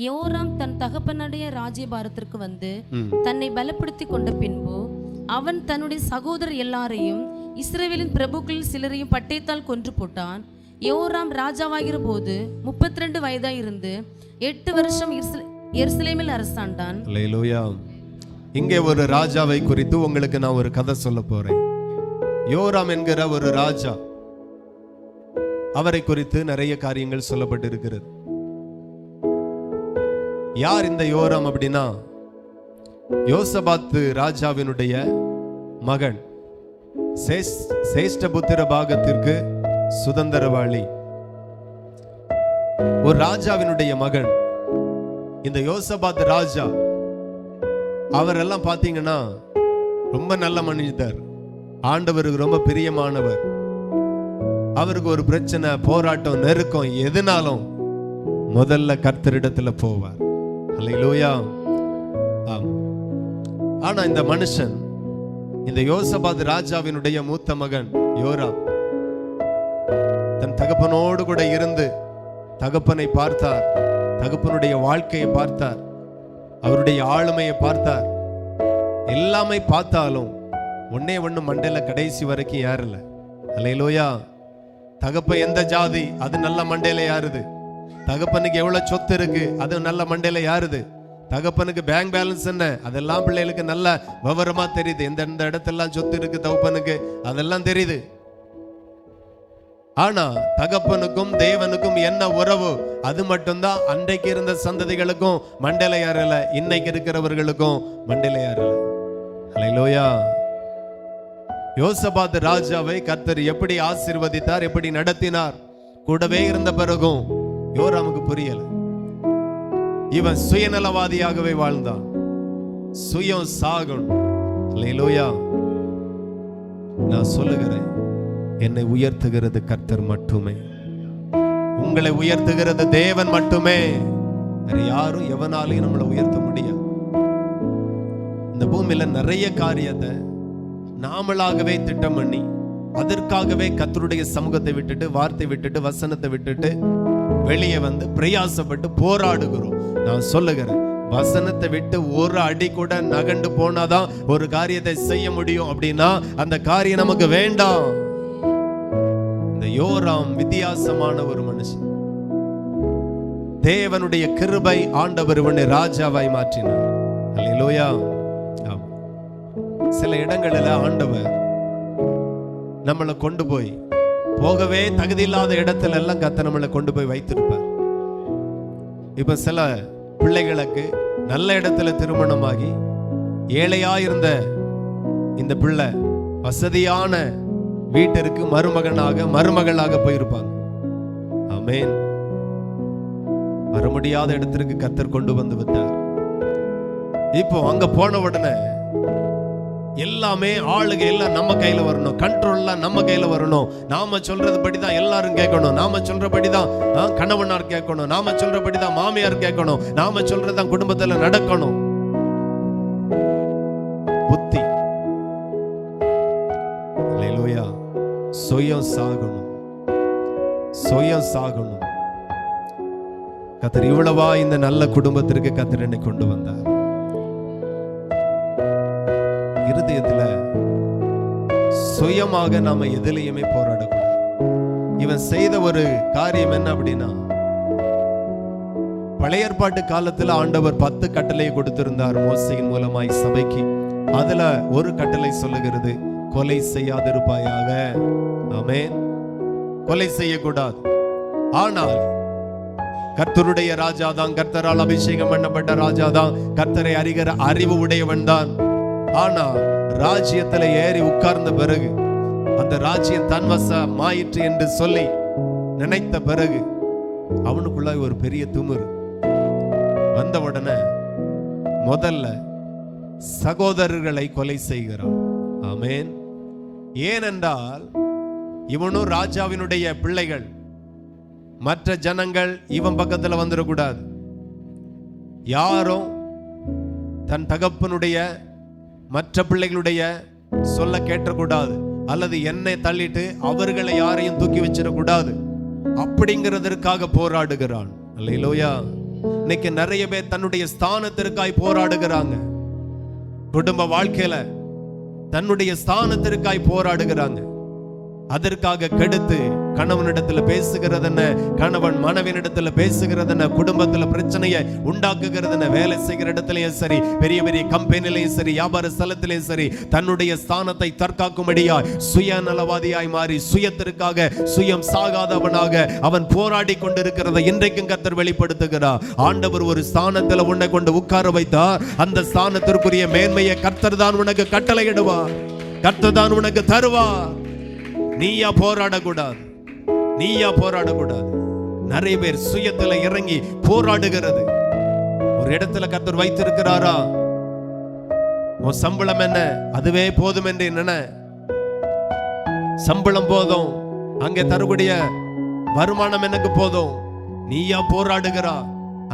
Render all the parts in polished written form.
யோராம் தன் தகப்பனுடைய ராஜ்யபாரத்திற்கு வந்து தன்னை பலப்படுத்தி கொண்ட பின்பு அவன் தன்னுடைய சகோதரர் எல்லாரையும் இஸ்ரவேலின் பிரபுக்களில் சிலரையும் பட்டயத்தால் கொன்று போட்டான். யோராம் ராஜாவாகிற போது 32 வயதாய் இருந்து 8 வருஷம் எருசலேமில் அரசாண்டான். அல்லேலூயா. இங்கே ஒரு ராஜாவை குறித்து உங்களுக்கு நான் ஒரு கதை சொல்ல போறேன். யோராம் என்கிற ஒரு ராஜா, அவரை குறித்து நிறைய காரியங்கள் சொல்லப்பட்டிருக்கிறது. யார் இந்த யோராம் அப்படின்னா, யோசபாத்து ராஜாவினுடைய மகன், சேஷ்டபுத்திர பாகத்திற்கு சுதந்திரவாளி, ஒரு ராஜாவினுடைய மகன். இந்த யோசபாத் ராஜா அவரெல்லாம் பாத்தீங்கன்னா ரொம்ப நல்ல மனிதர், ஆண்டவருக்கு ரொம்ப பிரியமானவர். அவருக்கு ஒரு பிரச்சனை, போராட்டம், நெருக்கம் எதுனாலும் முதல்ல கர்த்தரிடத்துல போவார். அல்லேலூயா. ஆனா இந்த மனுஷன், இந்த யோசபாத் ராஜாவினுடைய மூத்த மகன் யோராம், தன் தகப்பனோடு கூட இருந்து தகப்பனை பார்த்தார், தகப்பனுடைய வாழ்க்கையை பார்த்தார், அவருடைய ஆளுமையை பார்த்தார். எல்லாமே பார்த்தாலும் ஒன்னே ஒண்ணு மண்டையில கடைசி வரைக்கும் யாருல. அல்லேலூயா. தகப்ப எந்த ஜாதி, அது நல்ல மண்டையில யாருது. தகப்பனுக்கு எவ்வளவு சொத்து இருக்கு, அது நல்ல மண்டையில யாருது. தகப்பனுக்கு பேங்க் பேலன்ஸ் என்ன, அதெல்லாம் பிள்ளைகளுக்கு நல்ல விவரமா தெரியுது. எந்த இடத்தெல்லாம் சொத்து இருக்கு தகப்பனுக்கு, அதெல்லாம் தெரியுது. ஆனா தகப்பனுக்கும் தேவனுக்கும் என்ன உறவு, அது மட்டும்தான் அன்றைக்கு இருந்த சந்ததிகளுக்கும் மண்டையில யாருல, இன்னைக்கு இருக்கிறவர்களுக்கும் மண்டையில யாருல. அல்லேலூயா. யோசபாத் ராஜாவை கர்த்தர் எப்படி ஆசீர்வதித்தார், எப்படி நடத்தினார், கூடவே இருந்த பிறகும் யோராமுக்கு புரியல. இவன் சுயநலவாதியாகவே வாழ்ந்தான். சுயம் சாகணும். அல்லேலூயா. நான் சொல்லுகிறேன், என்னை உயர்த்துகிறது கர்த்தர் மட்டுமே, உங்களை உயர்த்துகிறது தேவன் மட்டுமே. வேற யாரும் எவனாலையும் நம்மளை உயர்த்த முடியாது. இந்த பூமியில நிறைய காரியத்தை நாமளாகவே திட்டம் பண்ணி, அதற்காகவே கர்த்தருடைய சமூகத்தை விட்டுட்டு, வார்த்தை விட்டுட்டு, வசனத்தை விட்டுட்டு வெளியே வந்து பிரயாசப்பட்டு போராடுகிறோம். நான் சொல்லுகிறேன், வசனத்தை விட்டு ஒரு அடி கூட நகண்டு போனாதான் ஒரு காரியத்தை செய்ய முடியும். அப்படின்னா அந்த காரியம் நமக்கு வேண்டாம். இந்த யோராம் வித்தியாசமான ஒரு மனுஷன். தேவனுடைய கிருபை ஆண்டவர் இவனை ராஜாவாய் மாற்றினார். அல்லேலூயா. சில இடங்களில் ஆண்டவர் நம்மளை கொண்டு போய், போகவே தகுதி இல்லாத இடத்துல எல்லாம் கர்த்தர் நம்மளை கொண்டு போய் வைத்திருப்பார். இப்ப சில பிள்ளைகளுக்கு நல்ல இடத்துல திருமணமாகி ஏழையா இருந்த இந்த பிள்ளை வசதியான வீட்டிற்கு மருமகனாக மருமகளாக போயிருப்பாங்க. ஆமென். வர முடியாத இடத்திற்கு கர்த்தர் கொண்டு வந்து விட்டார். இப்போ அங்க போன உடனே எல்லாமே ஆளுகை எல்லாம் நம்ம கையில வரணும், கண்ட்ரோல்லாம் நம்ம கையில வரணும். நாம சொல்றதுபடிதான் எல்லாரும் கேட்கணும், நாம சொல்றபடிதான் கணவனார் கேட்கணும், நாம சொல்றபடிதான் மாமியார் கேட்கணும், நாம சொல்றதான் குடும்பத்துல நடக்கணும். புத்தி. அல்லேலூயா. சுயம் சாகணும், சுயம் சாகணும். கர்த்தர் இவ்வளவா இந்த நல்ல குடும்பத்திற்கு கர்த்தர் என்னை கொண்டு வந்தார். இருதயத்துல சுயமாக நாம எதிலையுமே போராடக்கூடாது. இவன் செய்த ஒரு காரியம் என்ன அப்படின்னா, பழைய ஏற்பாட்டு காலத்துல ஆண்டவர் 10 கட்டளையை கொடுத்திருந்தார் மோசேயின் மூலமாய் சபைக்கு. அதுல ஒரு கட்டளை சொல்லுகிறது, கொலை செய்யாதிருப்பாயாக. ஆமென். கொலை செய்யக்கூடாது. ஆனால் கர்த்தருடைய ராஜாதான், கர்த்தரால் அபிஷேகம் பண்ணப்பட்ட ராஜாதான், கர்த்தரை அறிகிற அறிவு உடையவன் தான். ஆனா ராஜ்யத்துல ஏறி உட்கார்ந்த பிறகு, அந்த ராஜ்யம் தன்வசமாயிற்று என்று சொல்லி நினைத்த பிறகு அவனுக்குள்ள ஒரு பெரிய திமிரு வந்த உடனே முதல்ல சகோதரர்களை கொலை செய்கிறான். ஆமென். ஏனென்றால் இவனும் ராஜாவினுடைய பிள்ளைகள், மற்ற ஜனங்கள் இவன் பக்கத்துல வந்துடக்கூடாது. யாரும் தன் தகப்பனுடைய மற்ற பிள்ளைகளுடைய சொல்ல கேட்டக்கூடாது, அல்லது என்னை தள்ளிட்டு அவர்களை யாரையும் தூக்கி வச்சிடக்கூடாது. அப்படிங்கிறதற்காக போராடுகிறான். அல்லேலூயா. இன்னைக்கு நிறைய பேர் தன்னுடைய ஸ்தானத்திற்காய் போராடுகிறாங்க. குடும்ப வாழ்க்கையில தன்னுடைய ஸ்தானத்திற்காய் போராடுகிறாங்க. அதற்காக கெடுத்து கணவனிடத்துல பேசுகிறது என்ன, கணவன் மனைவியிடத்துல பேசுகிறது என்ன, குடும்பத்துல பிரச்சனையை உண்டாக்குகிறது என்ன, வேலை செய்கிற இடத்துலயும் சரி, பெரிய பெரிய கம்பெனிலையும் சரி, வியாபார ஸ்தலத்திலையும் சரி, தன்னுடைய ஸ்தானத்தை தற்காக்கும்படியாய் சுயநலவாதியாய் மாறி சுயத்திற்காக சுயம் சாகாதவனாக அவன் போராடி கொண்டிருக்கிறதை இன்றைக்கும் கர்த்தர் வெளிப்படுத்துகிறார். ஆண்டவர் ஒரு ஸ்தானத்துல உன்னை கொண்டு உட்கார வைத்தார். அந்த ஸ்தானத்திற்குரிய மேன்மையை கர்த்தர் தான் உனக்கு கட்டளையிடுவார், கர்த்தர் தான் உனக்கு தருவார். நீயா போராடக்கூடாது, நீயா போராடக்கூடாது. நிறைய பேர் சுயத்துல இறங்கி போராடுகிறது. ஒரு இடத்துல கர்த்தர் வைத்திருக்கிறாரா, உன் சம்பளம் என்ன, அதுவே போதும் என்று நினை. சம்பளம் போதும், அங்கே தரக்கூடிய வருமானம் எனக்கு போதும். நீயா போராடுகிறா.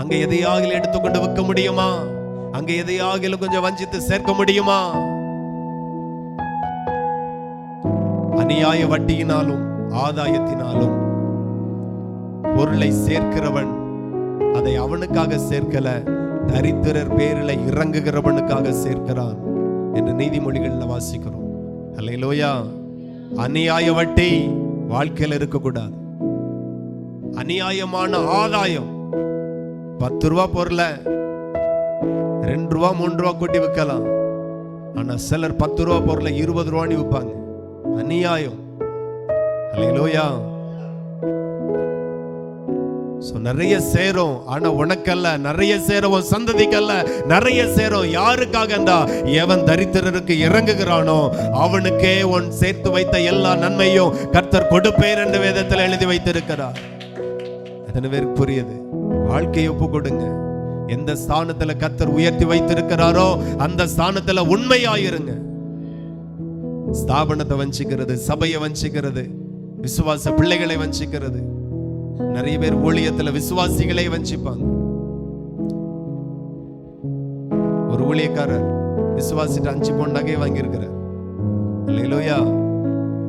அங்க எதையாக எடுத்துக்கொண்டு விற்க முடியுமா, அங்க எதையாக கொஞ்சம் வஞ்சித்து சேர்க்க முடியுமா? அநியாய வட்டியினாலும் ஆதாயத்தினாலும் பொருளை சேர்க்கிறவன் அதை அவனுக்காக சேர்க்கல, தரித்திரர் பேரில் இறங்குகிறவனுக்காக சேர்க்கிறான் என்று நீதிமொழிகள்ல வாசிக்கிறோம். அல்லேலூயா. அநியாய வட்டி வாழ்க்கையில் இருக்கக்கூடாது. அநியாயமான ஆதாயம் 10 ரூபா பொருளை 2 ரூபா 3 ரூபா கொட்டி விற்கலாம். ஆனா சிலர் 10 ரூபா பொருளை 20 ரூபான்னு விற்பாங்க. அநியாயம். அல்லேலூயா. நிறைய சேரும், ஆனா உனக்கல்ல. நிறைய சேரும் உன் சந்ததிக்கல்ல, நிறைய சேரும் யாருக்காக என்றா, எவன் தரித்திரருக்கு இறங்குகிறானோ அவனுக்கே உன் சேர்த்து வைத்த எல்லா நன்மையும் கர்த்தர் கொடுப்பேர் என்று வேதத்தில் எழுதி வைத்திருக்கிறார். எத்தனை பேருக்கு புரியுது? வாழ்க்கையை ஒப்பு கொடுங்க. எந்த ஸ்தானத்துல கர்த்தர் உயர்த்தி வைத்திருக்கிறாரோ அந்த ஸ்தானத்துல உண்மையாயிருங்க. ஸ்தாபனத்தை வஞ்சிக்கிறது, சபையை வஞ்சிக்கிறது, விசுவாச பிள்ளைகளை வஞ்சிக்கிறது. நிறைய பேர் ஊழியத்துல விசுவாசிகளை வஞ்சிப்பாங்க. ஒரு ஊழியக்காரர் விசுவாசிட்டு 5 பவுன் நகை வாங்கி இருக்கிறார். அல்லேலூயா.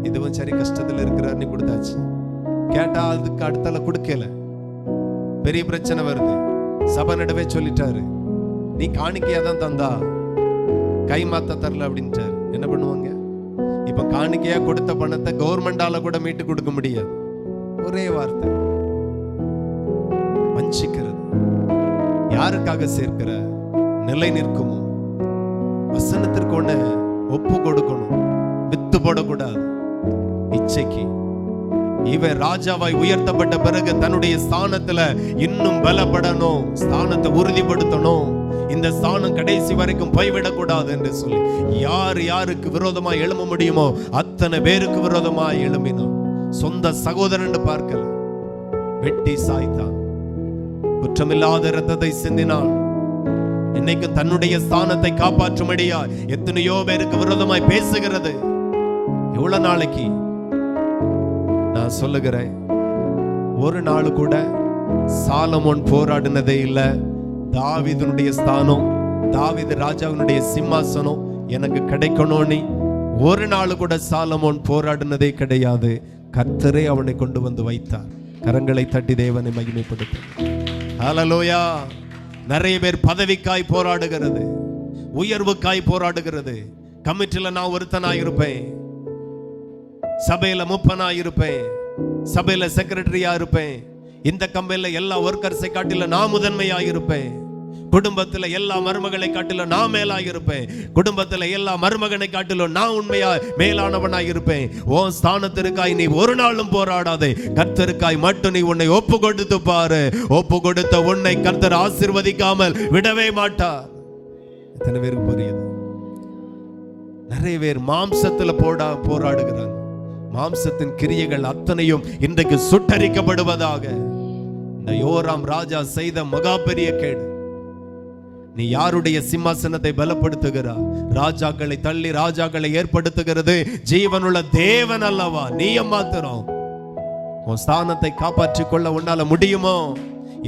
இதுவும் சரி, கஷ்டத்துல இருக்கிறார், நீ கொடுத்தாச்சு. கேட்டா அதுக்கு அடுத்தால கொடுக்கல, பெரிய பிரச்சனை வருது. சபை நடுவே சொல்லிட்டாரு, நீ காணிக்கையா தான் தந்தா, கை மாத்த தரல அப்படின்ட்டாரு. என்ன பண்ணுவாங்க? இப்ப காணிக்கையா கொடுத்த பணத்தை கவர்மெண்டால கூட மீட்டு கொடுக்க முடியாது. ஒரே வார்த்தை, வஞ்சிக்கிறது. யாருக்காக சேர்க்கிற? நிலை நிற்குமோ? வசனத்திற்கு ஒண்ணு ஒப்பு கொடுக்கணும், வித்து போடக்கூடாது இச்சைக்கு. இவன் ராஜாவாய் உயர்த்தப்பட்ட பிறகு தன்னுடைய ஸ்தானத்துல இன்னும் பலப்படணும், ஸ்தானத்தை உறுதிப்படுத்தணும். இந்த ஸ்தானம் கடைசி வரைக்கும் போய்விடக்கூடாது என்று சொல்லி யார் யாருக்கு விரோதமாய் எழும்ப முடியுமோ அத்தனை பேருக்கு விரோதமாய் எழும்பினான். சொந்த சகோதரன் பார்க்கல, வெட்டி சாய்த்தான், குற்றமில்லாத இரத்தத்தை சிந்தினான். இன்னைக்கு தன்னுடைய ஸ்தானத்தை காப்பாற்றும்படியா எத்தனையோ பேருக்கு விரோதமாய் பேசுகிறது. எவ்வளவு நாளைக்கு? நான் சொல்லுகிறேன், ஒரு நாள் கூட சாலமோன் போராடினதே இல்லை. தாவீதுனுடைய ஸ்தானம், தாவீது ராஜாவினுடைய சிம்மாசனம் எனக்கு கிடைக்கணும்னு ஒரு நாள் கூட சாலமோன் போராடினதே கிடையாது. கர்த்தரே அவனை கொண்டு வந்து வைத்தார். கரங்களை தட்டி தேவனை மகிமைப்படுத்த. ஹல்லேலூயா. நிறைய பேர் பதவிக்காய் போராடுகிறது, உயர்வுக்காய் போராடுகிறது. கமிட்டில நான் ஒருத்தனாயிருப்பேன், சபையில மூப்பனாயிருப்பேன், சபையில செக்ரட்டரியா இருப்பேன், இந்த கம்பெனில எல்லா ஒர்க்கர்ஸை காட்டில நான் முதன்மையாயிருப்பேன், குடும்பத்துல எல்லா மருமகளை காட்டிலும் நான் மேலாயிருப்பேன், குடும்பத்துல எல்லா மருமகனை காட்டிலும் நான் உண்மையா மேலானவனாய் இருப்பேன். உன் ஸ்தானத்திற்காய் நீ ஒரு நாளும் போராடாதே, கர்த்தருக்காய் மட்டும் நீ உன்னை ஒப்பு கொடுத்து பாரு. ஒப்பு கொடுத்த உன்னை கர்த்தர் ஆசீர்வதிக்காமல் விடவே மாட்டார். எத்தனை பேருக்கு புரியுது? நிறைய பேர் மாம்சத்துல போராடுகிறாங்க. மாம்சத்தின் கிரியைகள் அத்தனையும் இன்றைக்கு சுட்டரிக்கப்படுவதாக. இந்த யோராம் ராஜா செய்த மகா பெரிய கேடு. நீ யாருடைய சிம்மாசனத்தை பலப்படுத்துகிறாய்? ராஜாக்களை தள்ளி ராஜாக்களை ஏற்படுத்துகிறது ஜீவனுள்ள தேவன் அல்லவா? நீயும் மாத்திரம் உன் ஸ்தானத்தை காப்பாற்றிக் கொள்ள உன்னால முடியுமோ?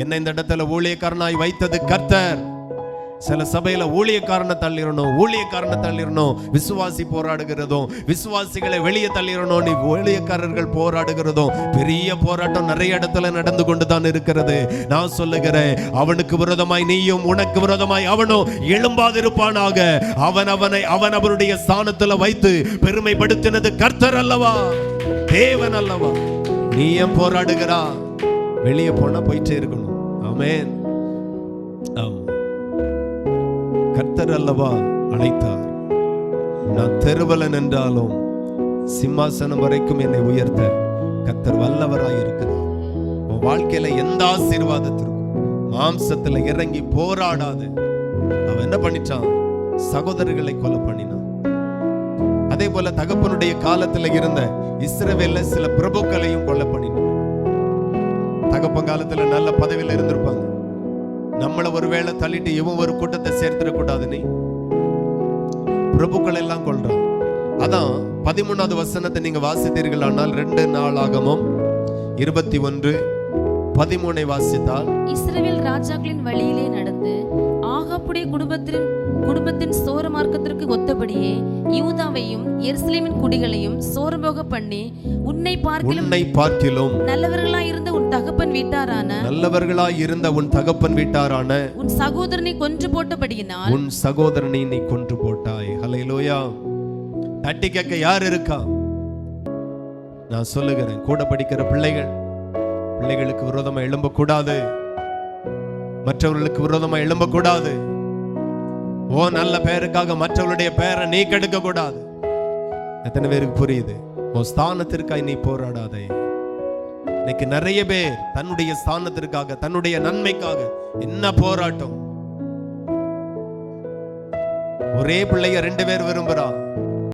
என்ன இந்த இடத்துல ஊழியக்காரனாய் வைத்தது கர்த்தர். சில சபையில ஊழியக்காரனை தள்ளிடணும், விசுவாசி போராடுகிறதும், விசுவாசிகளை வெளியே தள்ளிடணும், நீ ஊழியக்காரர்கள் போராடுகிறதும் பெரிய போராட்டம் நிறைய இடத்துல நடந்து கொண்டுதான் இருக்கிறது. நான் சொல்லுகிறேன், அவனுக்கு விரோதமாய் நீயும் உனக்கு விரோதமாய் அவனும் எழும்பாதிருப்பானாக. அவன் அவருடைய ஸ்தானத்துல வைத்து பெருமைப்படுத்தினது கர்த்தர் அல்லவா, தேவன் அல்லவா. நீ ஏன் போராடுகிறா? வெளியே போனா போயிட்டே இருக்கணும். ஆமென். ஆமா, கர்த்தர் அல்லவா அழைத்தார். நான் தெருவலன் என்றாலும் சிம்மாசனம் வரைக்கும் என்னை உயர்த்த கர்த்தர் வல்லவராய் இருக்கிறார். உன் வாழ்க்கையில எந்த ஆசீர்வாதத்திற்கும் மாம்சத்துல இறங்கி போராடாத. அவன் என்ன பண்ணிட்டான்? சகோதரர்களை கொலை பண்ணினான். அதே போல தகப்பனுடைய காலத்துல இருந்த இஸ்ரவேல்ல சில பிரபுக்களையும் கொலை பண்ணினான். தகப்பன் காலத்துல நல்ல பதவியில இருந்திருப்பாங்க. நம்மள ஒருவேளை தள்ளிட்டு இவன் ஒரு கூட்டத்தை சேர்த்திடக்கூடாது. நீ பிரபுக்கள் எல்லாம் கொள்றான். அதான் 13வது வசனத்தை நீங்க வாசித்தீர்கள். ஆனால் 2 நாளாகமம் 21:13 வாசித்தால், இஸ்ரவேல் ராஜாக்களின் வழியிலே நடந்து ஆகாப்புடைய குடும்பத்தின் சோர மார்க்கத்திற்கு ஒத்தபடியே யூதாவையும் எருசலேமின் குடிகளையும் சோரம்போக பண்ணி உன்னை பார்க்கிலும் நல்லவர்களாய் இருந்த உன் தகப்பன் வீட்டாரான உன் சகோதரனை கொன்று போட்டபடியினால் உன் சகோதரனை நீ கொன்று போட்டாய். ஹல்லேலூயா. தட்டி கேட்க யார் இருக்கா? நான் சொல்லுகிறேன், கூட படிக்கிற பிள்ளைகளுக்கு விரோதமா எழும்பக்கூடாது, மற்றவர்களுக்கு விரோதமா எழும்பக்கூடாது. ஓ நல்ல பெயருக்காக மற்றவருடைய பெயரை நீ கெடுக்க கூடாது. எத்தனை பேருக்கு புரியுது? உன் ஸ்தானத்திற்காக நீ போராடாதே. இன்னைக்கு நிறைய பேர் தன்னுடைய ஸ்தானத்திற்காக, தன்னுடைய நன்மைக்காக என்ன போராட்டம். ஒரே பிள்ளைய 2 பேர் விரும்புறான்.